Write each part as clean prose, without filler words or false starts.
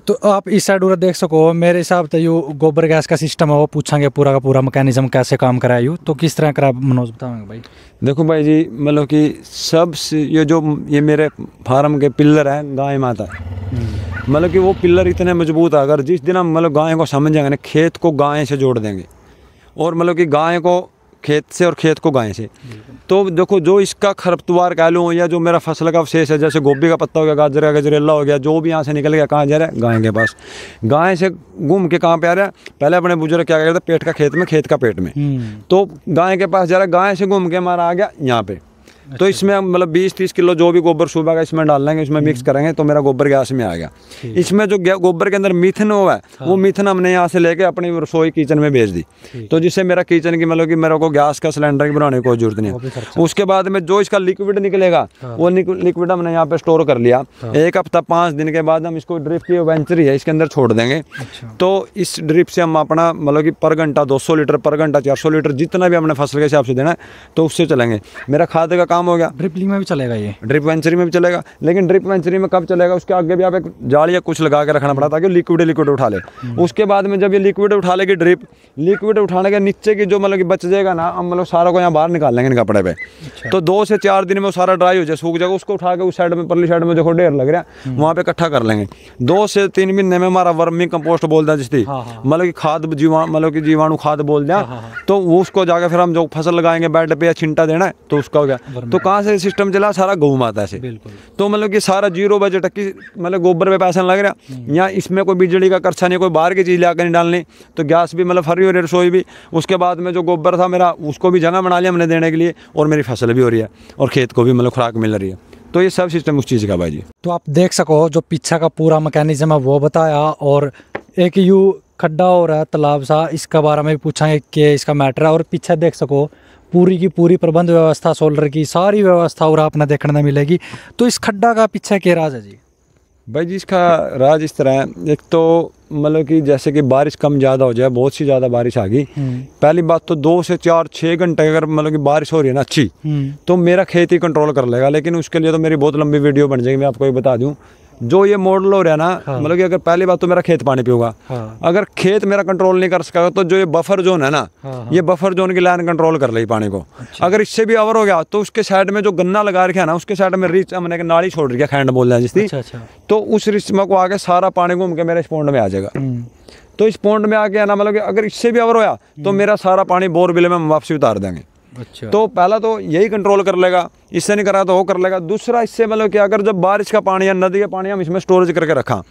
तो आप इस साइड उधर देख सको, मेरे हिसाब से यू गोबर गैस का सिस्टम है वो पूछांगे पूरा का पूरा मैकेनिज्म कैसे काम कराया यू, तो किस तरह करा मनोज बताओगे भाई। देखो भाई जी, मतलब कि सब ये मेरे फार्म के पिल्लर हैं गाय माता, मतलब कि वो पिल्लर इतने मजबूत है, अगर जिस दिन हम मतलब गाय को समझेंगे ना, खेत को गाय से जोड़ देंगे और मतलब कि गाय को खेत से और खेत को गाय से, तो देखो जो इसका खरपतवार कह लूँ या जो मेरा फसल का अवशेष है, जैसे गोभी का पत्ता हो गया, गाजर का गजरेला हो गया, जो भी यहाँ से निकल गया कहाँ जा रहा है, गाय के पास। गाय से घूम के कहाँ पे आ रहा है, पहले अपने बुजुर्ग क्या कहते थे, पेट का खेत में, खेत का पेट में, तो गाय के पास जा रहा है, गाय से घूम के हमारा आ गया यहाँ पे। तो इसमें हम मतलब 20-30 किलो जो भी गोबर सुबह का इसमें डाल लेंगे, इसमें मिक्स करेंगे तो मेरा गोबर गैस में आ गया। इसमें जो गोबर के अंदर मीथन हुआ है, वो मीथन हमने यहाँ से लेके अपनी रसोई किचन में भेज दी, तो जिससे मेरा किचन की मतलब कि मेरे को गैस का सिलेंडर की बनाने की कोई जरूरत नहीं है। उसके बाद में जो इसका लिक्विड निकलेगा, वो लिक्विड हमने यहाँ पे स्टोर कर लिया। एक हफ्ता 5 दिन के बाद हम इसको ड्रिप की वेंचरी है इसके अंदर छोड़ देंगे। तो इस ड्रिप से हम अपना मतलब कि पर घंटा 200 लीटर, पर घंटा 400 लीटर, जितना भी हमने फसल के हिसाब से देना है, तो उससे चलेंगे। मेरा खाद का काम हो गया। ड्रिपलिंग में भी चलेगा, ये ड्रिप वेंचरी में भी चलेगा, लेकिन ड्रिप वेंचरी में कब चलेगा, उसके आगे भी आप एक जाल या कुछ लगा के रखना पड़ा ताकि लिक्विड उठा ले। उसके बाद में जब ये लिक्विड उठा लेगी ड्रिप, लिक्विड उठाने के नीचे की जो मतलब कि बच जाएगा ना, हम मतलब सारा को यहाँ बाहर निकाल लेंगे इन कपड़े पे। तो 2 से 4 दिन में वो सारा ड्राई हो जाए, सूख जाएगा, उसको उठा के उस साइड में, परली साइड में देखो ढेर लग रहा है, वहाँ पे इकट्ठा कर लेंगे। 2 से 3 महीने में हमारा वर्मी कंपोस्ट बोलता है जिसकी मतलब कि खाद मतलब कि जीवाणु खाद बोल दिया, तो वो उसको जाकर फिर हम जो फसल लगाएंगे बेड पे या छिंटा देना है, तो उसका हो गया। तो कहाँ से सिस्टम चला, सारा गौ माता से। तो मतलब कि सारा 0 बजट की मतलब गोबर पे पैसा लग रहा, यहाँ इसमें कोई बिजली का खर्चा नहीं, कोई बाहर की चीज़ लाकर नहीं डालनी, तो गैस भी मतलब फरी हो रही है, रसोई भी। उसके बाद में जो गोबर था मेरा, उसको भी जगह बना लिया हमने देने के लिए, और मेरी फसल भी हो रही है और खेत को भी मतलब खुराक मिल रही है। तो ये सब सिस्टम उस चीज़ का भाई जी। तो आप देख सको जो पीछे का पूरा मैकेनिज्म है वो बताया, और एक यू खड्डा हो रहा है तालाब सा, इसका बारे में भी पूछांगे कि इसका मैटर है। और पीछे देख सको पूरी की पूरी प्रबंध व्यवस्था, सोलर की सारी व्यवस्था और आपने देखने मिलेगी। तो इस खड्डा का पीछे क्या राज है जी? भाई जी इसका राज इस तरह है, एक तो मतलब कि जैसे कि बारिश कम ज़्यादा हो जाए, बहुत सी ज़्यादा बारिश आ गई, पहली बात तो 2 से 4-6 घंटे अगर मतलब कि बारिश हो रही है ना अच्छी, तो मेरा खेत ही कंट्रोल कर लेगा। लेकिन उसके लिए तो मेरी बहुत लंबी वीडियो बन जाएगी, मैं आपको ये बता दूं। जो ये मॉडल हो रहा है ना, मतलब कि अगर पहली बात तो मेरा खेत पानी पिएगा, अगर खेत मेरा कंट्रोल नहीं कर सकेगा, तो जो ये बफर जोन है ना, ये बफर जोन की लाइन कंट्रोल कर लेगी पानी को। अगर इससे भी ओवर हो गया, तो उसके साइड में जो गन्ना लगा रखा है ना, उसके साइड में रिच हमने नाली छोड़ रही है, खैंड बोल रहे हैं जिसकी, तो उस रिच में को आके सारा पानी घूम के मेरे इस पौंड में आ जाएगा। तो इस पौंड में आके ना मतलब कि अगर इससे भी ओवर होया, तो मेरा सारा पानी बोरबिल में हम वापसी उतार देंगे। तो पहला तो यही कंट्रोल कर लेगा, इससे नहीं करा तो वो कर लेगा। दूसरा इससे मतलब कि अगर जब बारिश का पानी या नदी का पानी हम इसमें स्टोरेज करके रखा,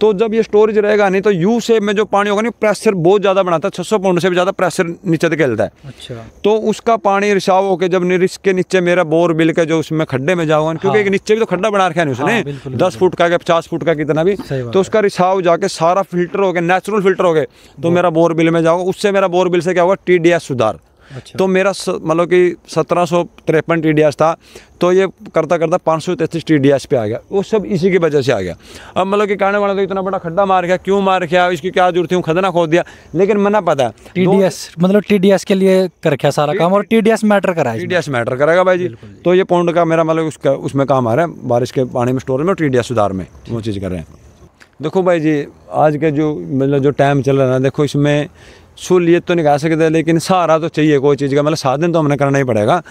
तो जब ये स्टोरेज रहेगा नहीं, तो यू शेप में जो पानी होगा नहीं, प्रेशर बहुत ज़्यादा बनाता है, 600 पाउंड से भी ज़्यादा प्रेशर नीचे तक खेलता है। तो उसका पानी रिसाव होकर जब रिस्क के नीचे मेरा बोरबिल के जो उसमें खड्डे में जाऊँगा, क्योंकि एक नीचे भी तो खड्डा बना रखा है उसने 10 फुट का 50 फुट का कितना भी, तो उसका रिसाव जाके सारा फिल्टर हो गया, नेचुरल फिल्टर हो गए, तो मेरा बोरबिल में जाओगे। उससे मेरा बोरबिल से क्या होगा, TDS सुधार। तो मेरा मतलब कि 1753 TDS था, तो ये करता करता 533 TDS पे आ गया। वो सब इसी की वजह से आ गया। अब मतलब कि कहने वाला तो इतना बड़ा खड्डा मार गया, क्यों मार गया, इसकी क्या जरूरत थी, खदना खोद दिया, लेकिन मना पता TDS मतलब TDS के लिए कर क्या सारा काम, और TDS मैटर करा है, TDS मैटर करेगा भाई जी। तो ये पौंड का मेरा मतलब उसका उसमें काम आ रहा है, बारिश के पानी में स्टोरेज में, TDS सुधार में वो चीज़ कर रहे हैं। देखो भाई जी, आज के जो मतलब जो टाइम चल रहा है ना, देखो इसमें सहूलियत तो नहीं कह सकते, लेकिन सहारा तो चाहिए कोई चीज़ का, मतलब साधन तो हमने करना ही पड़ेगा।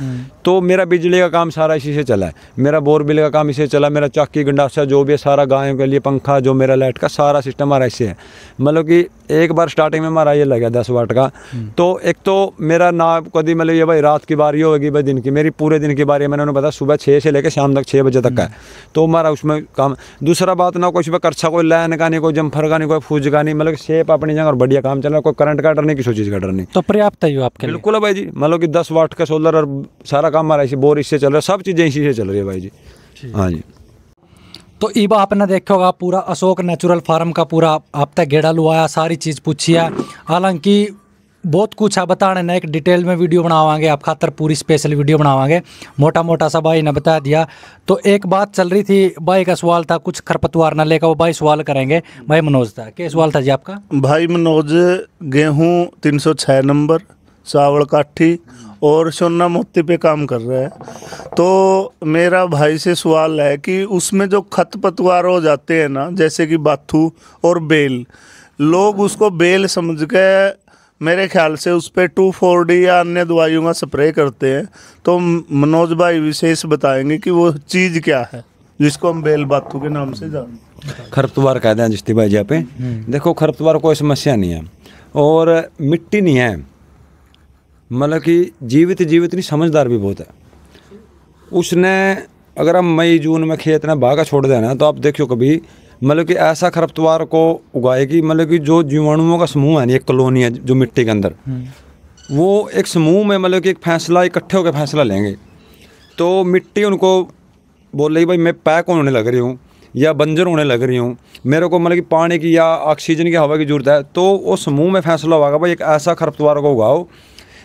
तो मेरा बिजली का काम सारा इसी से चला है, मेरा बोरबिल का काम इसी से चला, मेरा चक्की गंडासा जो भी है सारा गायों के लिए, पंखा जो मेरा लाइट का सारा सिस्टम हमारा इससे है। मतलब कि एक बार स्टार्टिंग में हमारा ये लगा 10 वाट का, तो एक तो मेरा ना कभी मतलब ये भाई रात की बारी होगी भाई दिन की, मेरी पूरे दिन की बारी है, मैंने उन्हें पता सुबह 6 से लेकर शाम तक 6 बजे तक का है, तो हमारा उसमें काम। दूसरा बात ना कोई अच्छा कोई लाइन का नहीं, कोई जम्फर का नहीं, कोई फूज का नहीं, मतलब शेप अपनी जगह और बढ़िया काम चल रहा है, कोई करंट का डर नहीं, किसी चीज़ का डर नहीं। तो पर्याप्त है आपके लिए? बिल्कुल है भाई जी, मतलब कि 10 वाट का सोलर और सारा काम हमारा इसी बोर इससे चल रहा है, सब चीज़ें इसी से चल रही है भाई जी। हाँ जी। तो इबा आपने देखा होगा पूरा अशोक नेचुरल फार्म का पूरा आप तक गेड़ा लुआया, सारी चीज़ पूछी है। हालांकि बहुत कुछ है बताने ना, एक डिटेल में वीडियो बनावांगे आप खातर, पूरी स्पेशल वीडियो बनावांगे। मोटा मोटा सा भाई ने बता दिया। तो एक बात चल रही थी, भाई का सवाल था कुछ खरपतवार ना लेकर, वो भाई सवाल करेंगे। भाई मनोज था, क्या सवाल था जी आपका? भाई मनोज, गेहूँ 306 नंबर चावल काठी और सोना मोती पे काम कर रहा है। तो मेरा भाई से सवाल है कि उसमें जो खरपतवार हो जाते हैं ना, जैसे कि बाथू और बेल, लोग उसको बेल समझ के मेरे ख्याल से उस पर 2,4-D या अन्य दवाइयों का स्प्रे करते हैं। तो मनोज भाई विशेष बताएंगे कि वो चीज़ क्या है जिसको हम बेल बाथू के नाम से जानते हैं। खरपतवार कहते हैं जिस्ती भाई जी पे। देखो खरपतवार कोई समस्या नहीं है और मिट्टी नहीं है, मतलब कि जीवित नहीं, समझदार भी बहुत है। उसने अगर हम मई जून में खेत में भागा छोड़ देना तो आप देखियो कभी मतलब कि ऐसा खरपतवार को उगाएगी, मतलब कि जो जीवाणुओं का समूह है ना, एक कॉलोनी है जो मिट्टी के अंदर, वो एक समूह में मतलब कि एक फैसला इकट्ठे होकर फैसला लेंगे। तो मिट्टी उनको बोल रही भाई मैं पैक होने लग रही हूँ या बंजर होने लग रही हूँ, मेरे को मतलब कि पानी की या ऑक्सीजन की हवा की जरूरत है, तो वो समूह में फैसला होगा भाई एक ऐसा खरपतवार को उगाओ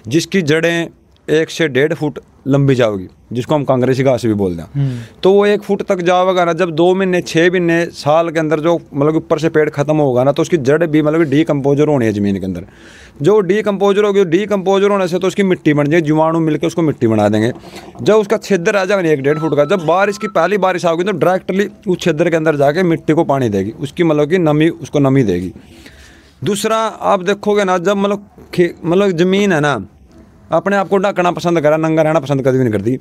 जिसकी जड़ें 1 से 1.5 फुट लंबी जाओगी, जिसको हम कांग्रेसी घास भी बोलते हैं। तो वो 1 फुट तक जाओगा ना, जब 2 महीने 6 महीने साल के अंदर जो मतलब ऊपर से पेड़ खत्म होगा ना, तो उसकी जड़ भी मतलब डीकम्पोजर होनी है ज़मीन के अंदर। जो डीकम्पोजर होगी, डीकम्पोजर होने से तो उसकी मिट्टी बन जाएगी, जीवाणु मिलकर उसको मिट्टी बना देंगे। जब उसका छिद्र आ जाएगा 1-1.5 फुट का, जब बारिश की पहली बारिश आओगी तो डायरेक्टली उस छिद्र के अंदर जाके मिट्टी को पानी देगी, उसकी मतलब कि नमी, उसको नमी देगी। दूसरा आप देखोगे ना, जब मतलब ज़मीन है ना अपने आप को ढकना पसंद करा, नंगा रहना पसंद कभी नहीं करती,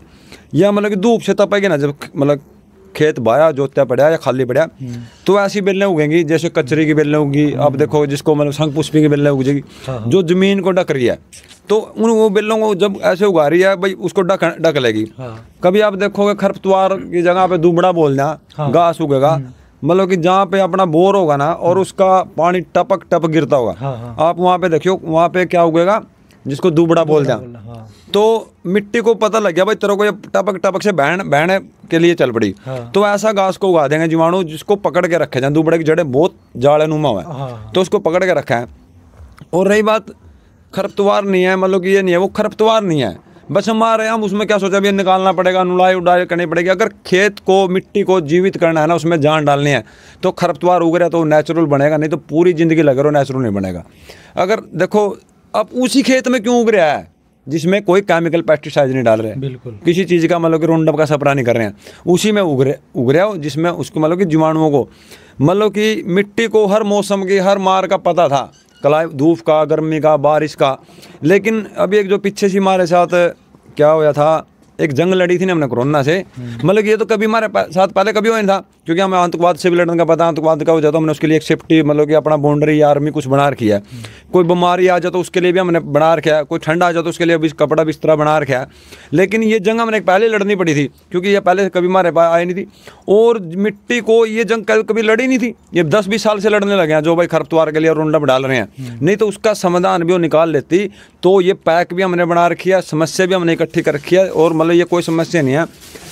या मतलब कि धूप से तपेगी ना, जब मतलब खेत बाया जोत्या पड़ा या खाली पड़ा, तो ऐसी बेलें उगेंगी जैसे कचरे की बेलें उगी। आप देखो जिसको मतलब शंखपुष्पी की बेलें उगेगी जो जमीन को ढक रही है, तो उन वो बेलों को जब ऐसे उगा रही है भाई उसको ढक लेगी। कभी आप देखोगे खरपतवार की जगह पे दुबड़ा बोलना घास उगेगा, मतलब कि जहाँ पे अपना बोर होगा ना और उसका पानी टपक गिरता होगा, आप वहाँ पे देखियो वहाँ पे क्या उगेगा जिसको दुबड़ा बोलते हैं। तो मिट्टी को पता लग गया भाई तेरे को ये टपक से बहने के लिए चल पड़ी, तो ऐसा घास को उगा देंगे जीवाणु जिसको पकड़ के रखे जाए। दुबड़े की जड़ें बहुत जाड़ेनुमा है, तो उसको पकड़ के रखा है। और रही बात खरपतवार नहीं है, मतलब कि ये नहीं है, वो खरपतवार नहीं है, बस हम उसमें क्या सोचा भी निकालना पड़ेगा, नुलाई उड़ाई करनी पड़ेगी। अगर खेत को मिट्टी को जीवित करना है ना, उसमें जान डालनी है, तो खरपतवार उग रहा है तो नेचुरल बनेगा, नहीं तो पूरी जिंदगी लग रहा हो नेचुरल नहीं बनेगा। अगर देखो अब उसी खेत में क्यों उग रहा है जिसमें कोई केमिकल पेस्टिसाइड नहीं डाल रहे हैं, बिल्कुल किसी चीज़ का मतलब कि रोंडअप का स्प्रे नहीं कर रहे हैं, उसी में उग रहा हो जिसमें उसको मतलब कि जीवाणुओं को मतलब कि मिट्टी को हर मौसम की हर मार का पता था, धूप का, गर्मी का, बारिश का। लेकिन अभी एक जो पीछे से हमारे साथ क्या हुआ था, एक जंग लड़ी थी ना हमने कोरोना से, मतलब कि ये तो कभी हमारे साथ पहले कभी हुआ नहीं था, क्योंकि हमें आतंकवाद से भी लड़ने का पता, आतंकवाद का हो जाता, हमने उसके लिए एक सेफ्टी मतलब कि अपना बाउंड्री या आर्मी कुछ बना रखी है। कोई बीमारी आ जाए तो उसके लिए भी हमने बना रखा है, कोई ठंड आ जाए तो उसके लिए भी कपड़ा बिस्तरा बना रखा है। लेकिन ये जंग हमने पहले लड़नी पड़ी थी, क्योंकि ये पहले कभी हमारे पास आई नहीं थी, और मिट्टी को ये जंग कभी लड़ी नहीं थी। ये 10-20 साल से लड़ने लगे हैं जो भाई खरपतवार के लिए रोंडअप डाल रहे हैं, नहीं तो उसका समाधान भी वो निकाल लेती। तो ये पैक भी हमने बना रखी है, समस्या भी हमने इकट्ठी कर रखी है, और मतलब ये कोई समस्या नहीं है।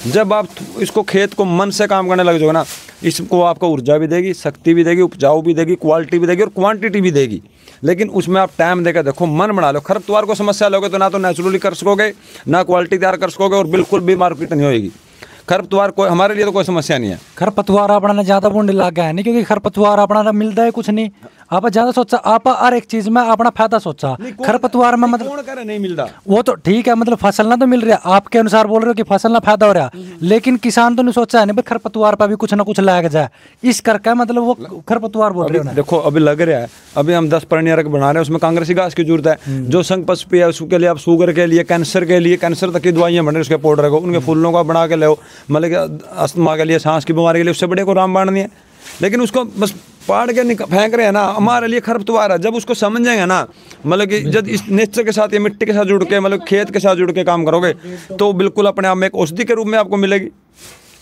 जब आप इसको खेत को मन से काम करने लग जाओगे ना, इसको आपको ऊर्जा भी देगी, शक्ति भी देगी, उपजाऊ भी देगी, क्वालिटी भी देगी और क्वांटिटी भी देगी। लेकिन उसमें आप टाइम देकर देखो, मन बना लो। खरपतवार को समस्या लोगे तो ना तो नेचुरली कर सकोगे, ना क्वालिटी तैयार कर सकोगे, और बिल्कुल भी मार्केट नहीं होगी। खरपतवार कोई हमारे लिए तो कोई समस्या नहीं है। खरपतवार अपना ने ज्यादा बूंद लग गया है नहीं, क्योंकि खरपतवार अपना मिलता है कुछ नहीं, आप ज्यादा सोचा, आप हर एक चीज में अपना फायदा सोचा। खरपतवार में मतलब कौन करे नहीं मिलता, वो तो ठीक है, मतलब फसल ना तो मिल रहा है, आपके अनुसार बोल रहे हो कि फसल ना फायदा हो रहा है, लेकिन किसान तो नहीं सोचा है नहीं भाई खरपतवार पर भी कुछ ना कुछ लग जाए, इस करके मतलब वो खरपतवार बोल रहे हो। देखो अभी लग रहा है, अभी हम 10 परिणयक बना रहे हैं, उसमें कांग्रेसी घास की जरूरत है। जो शंखपुष्पी है उसके लिए आप शुगर के लिए, कैंसर के लिए, कैंसर तक की दवाइयाँ बन रही है, उसके पाउडर को, उनके फूलों का बना के लो, मतलब अस्थमा के लिए, सांस की बीमारी के लिए, उससे बड़े को रामबाण नहीं है। लेकिन उसको बस पाड़ के फेंक रहे हैं ना, हमारे लिए खरपतवार है। जब उसको समझेंगे ना, मतलब कि जब इस नेचर के साथ, ये मिट्टी के साथ जुड़ के, मतलब खेत के साथ जुड़ के काम करोगे, तो बिल्कुल अपने आप में एक औषधि के रूप में आपको मिलेगी।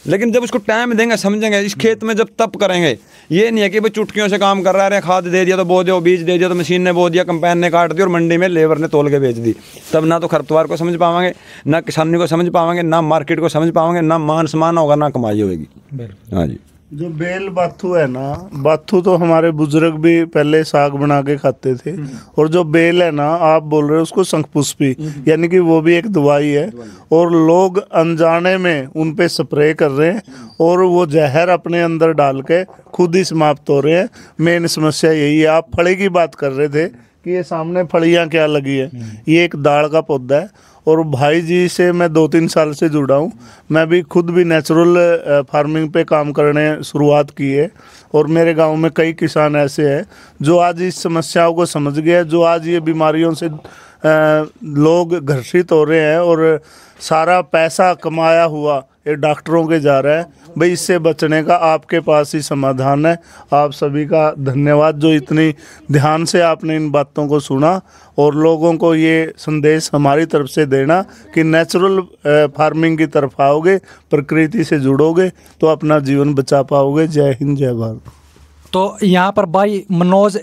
लेकिन जब उसको टाइम देंगे, समझेंगे, इस खेत में जब तप करेंगे, ये नहीं है कि भाई चुटकियों से काम कर रहे हैं, खाद दे दिया तो बो दिया, बीज दे दिया तो मशीन ने बो दिया, कंपेन ने काट दी और मंडी में लेबर ने तोल के बेच दी। तब ना तो खरपतवार को समझ पाएंगे, ना किसानी को समझ पाएंगे, ना मार्केट को समझ पाएंगे, ना मान सम्मान होगा, ना कमाई होगी। हाँ जी। जो बेल बाथू है ना, बाथू तो हमारे बुजुर्ग भी पहले साग बना के खाते थे, और जो बेल है ना आप बोल रहे हो उसको शंखपुष्पी, यानी कि वो भी एक दवाई है, और लोग अनजाने में उन पे स्प्रे कर रहे हैं और वो जहर अपने अंदर डाल के खुद ही समाप्त हो रहे हैं। मेन समस्या यही है। आप फड़े की बात कर रहे थे कि ये सामने फलियां क्या लगी है। ये एक दाल का पौधा है और भाई जी से मैं 2-3 साल से जुड़ा हूँ। मैं भी खुद भी नेचुरल फार्मिंग पे काम करने शुरुआत की है और मेरे गांव में कई किसान ऐसे हैं जो आज इस समस्याओं को समझ गए, जो आज ये बीमारियों से लोग ग्रसित हो रहे हैं और सारा पैसा कमाया हुआ ये डॉक्टरों के जा रहा है। भाई इससे बचने का आपके पास ही समाधान है। आप सभी का धन्यवाद जो इतनी ध्यान से आपने इन बातों को सुना और लोगों को ये संदेश हमारी तरफ से देना कि नेचुरल फार्मिंग की तरफ आओगे, प्रकृति से जुड़ोगे तो अपना जीवन बचा पाओगे। जय हिंद, जय भारत। तो यहाँ पर भाई मनोज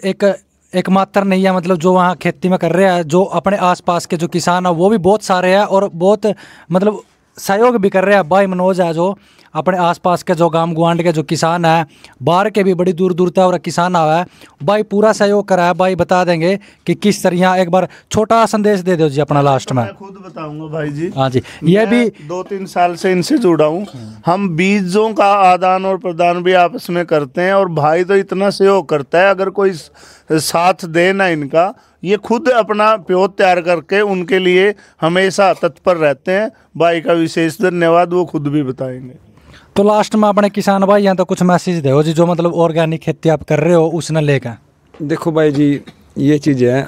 एकमात्र नहीं है, मतलब जो वहाँ खेती में कर रहे हैं, जो अपने आसपास के जो किसान है वो भी बहुत सारे हैं और बहुत मतलब सहयोग भी कर रहे हैं। भाई मनोज है जो अपने आसपास के जो गांव गुआंड के जो किसान हैं, बाहर के भी बड़ी दूर दूर तक और किसान आया है, भाई पूरा सहयोग करा है। भाई बता देंगे कि किस तरह, एक बार छोटा संदेश दे दो जी अपना लास्ट में। मैं खुद बताऊंगा भाई जी। हाँ जी, ये भी 2-3 साल से इनसे जुड़ा हूँ। हम बीजों का आदान और प्रदान भी आपस में करते हैं और भाई तो इतना सहयोग करता है, अगर कोई साथ दे ना इनका, ये खुद अपना प्योत तैयार करके उनके लिए हमेशा तत्पर रहते हैं। भाई का विशेष धन्यवाद, वो खुद भी बताएंगे। तो लास्ट में अपने किसान भाई यहाँ तो कुछ मैसेज दो जी, जो मतलब ऑर्गेनिक खेती आप कर रहे हो उसने लेकर। देखो भाई जी, ये चीज़ है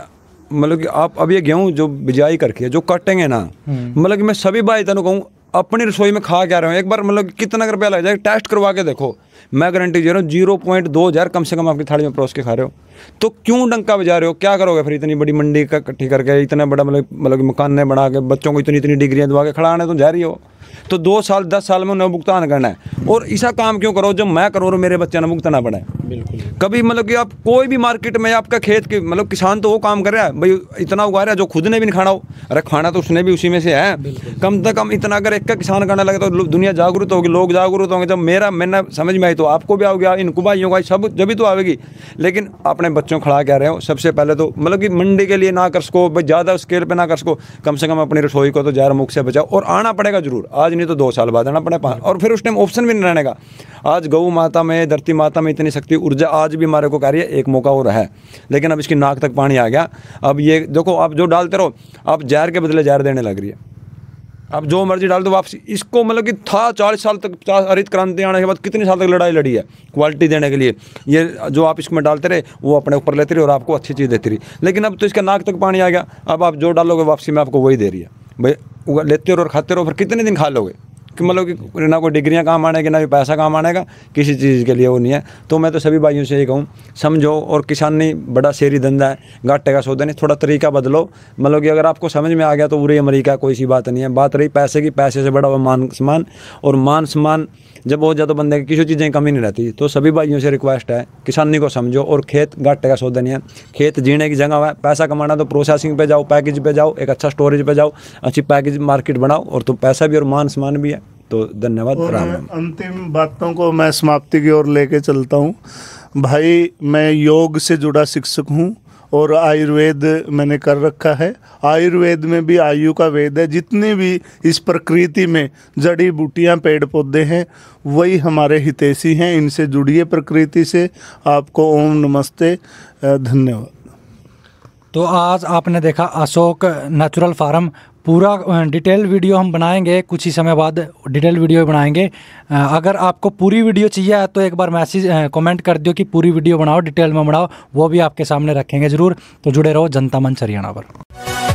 मतलब कि आप अब ये गेहूँ जो बिजाई करके जो काटेंगे ना, मतलब कि मैं सभी भाई तनु कहूँ अपनी रसोई में खा क्या रहे हो, एक बार मतलब कितना रुपया लग जाए टेस्ट करवा के देखो। मैं गारंटी दे रहा हूँ 0.2 हज़ार कम से कम आपकी थाली में परोस के खा रहे हो। तो क्यों डंका बजा रहे हो? क्या करोगे फिर इतनी बड़ी मंडी का इकट्ठी करके, इतना बड़ा मतलब मकान बना के, बच्चों को इतनी डिग्रियाँ दवा के खड़ा आने तो जा रही हो। तो 2 साल 10 साल में उन्हें भुगतान करना है और ऐसा काम क्यों करो जब मैं करूँ और मेरे बच्चे ना भुगतना पड़े। बिल्कुल। कभी मतलब कि आप कोई भी मार्केट में आपका खेत के मतलब किसान तो वो काम कर रहा है भाई, इतना उगा रहा है जो खुद ने भी नहीं खाना हो। अरे खाना तो उसने भी उसी में से है। कम से कम इतना अगर एक का किसान करने लगे तो दुनिया जागरूक होगी, लोग जागरूक होंगे। जब मैंने समझ में आई तो आपको भी आओगे, इनको भाइयों का सब जब भी तो आएगी। लेकिन अपने बच्चों खड़ा क्या रहे हो, सबसे पहले तो मतलब कि मंडी के लिए ना कर सको, भाई ज़्यादा स्केल पे ना कर सको, कम से कम अपनी रसोई को तो जार मुख से बचाओ। और आना पड़ेगा जरूर, आज नहीं तो 2 साल बाद आना पड़ेगा। और फिर उस टाइम ऑप्शन भी नहीं रहने का। आज गौ माता में, धरती माता में इतनी शक्ति ऊर्जा आज भी हमारे को कार्य, एक मौका और है। लेकिन अब इसकी नाक तक पानी आ गया। अब ये देखो, आप जो डालते रहो, आप जहर के बदले जहर देने लग रही है। आप जो मर्जी डाल दो वापसी। इसको मतलब कि था 40 साल तक, हरित क्रांति आने के बाद कितने साल तक लड़ाई लड़ी है क्वालिटी देने के लिए। ये जो आप इसमें डालते रहे वो अपने ऊपर लेती रही और आपको अच्छी चीज़ देती रही। लेकिन अब तो इसका नाक तक पानी आ गया। अब आप जो डालोगे वापसी में आपको वही दे रही है। भाई लेते रहो और खाते रहो, फिर कितने दिन खा लोगे? कि मतलब कि ना कोई डिग्रियां काम आने की, ना भी पैसा काम आने का, किसी चीज़ के लिए वो नहीं है। तो मैं तो सभी भाइयों से ये कहूँ, समझो। और किसान नहीं बड़ा शेरी धंधा है, घाटे का सौदा नहीं, थोड़ा तरीका बदलो। मतलब कि अगर आपको समझ में आ गया तो बुरे अमरीका कोई सी बात नहीं है। बात रही पैसे की, पैसे से बड़ा हुआ मान सम्मान, और मान सम्मान जब बहुत ज़्यादा बंदे की किसी चीज़ें की कमी नहीं रहती। तो सभी भाइयों से रिक्वेस्ट है, किसानी को समझो। और खेत घाटे का सौदा नहीं है, खेत जीने की जगह है। पैसा कमाना तो प्रोसेसिंग पे जाओ, पैकेज पे जाओ, एक अच्छा स्टोरेज पे जाओ, अच्छी पैकेज मार्केट बनाओ, और तो पैसा भी और मान सम्मान भी है। तो धन्यवाद। और अंतिम बातों को मैं समाप्ति की ओर लेके चलता हूँ। भाई मैं योग से जुड़ा शिक्षक हूँ और आयुर्वेद मैंने कर रखा है। आयुर्वेद में भी आयु का वेद है। जितनी भी इस प्रकृति में जड़ी बूटियाँ, पेड़ पौधे हैं, वही हमारे हितैषी हैं। इनसे जुड़िए प्रकृति से। आपको ओम नमस्ते, धन्यवाद। तो आज आपने देखा अशोक नेचुरल फार्म। पूरा डिटेल वीडियो हम बनाएंगे, कुछ ही समय बाद डिटेल वीडियो बनाएंगे। अगर आपको पूरी वीडियो चाहिए तो एक बार मैसेज कमेंट कर दियो कि पूरी वीडियो बनाओ, डिटेल में बनाओ, वो भी आपके सामने रखेंगे ज़रूर। तो जुड़े रहो जनता मंच हरियाणा पर।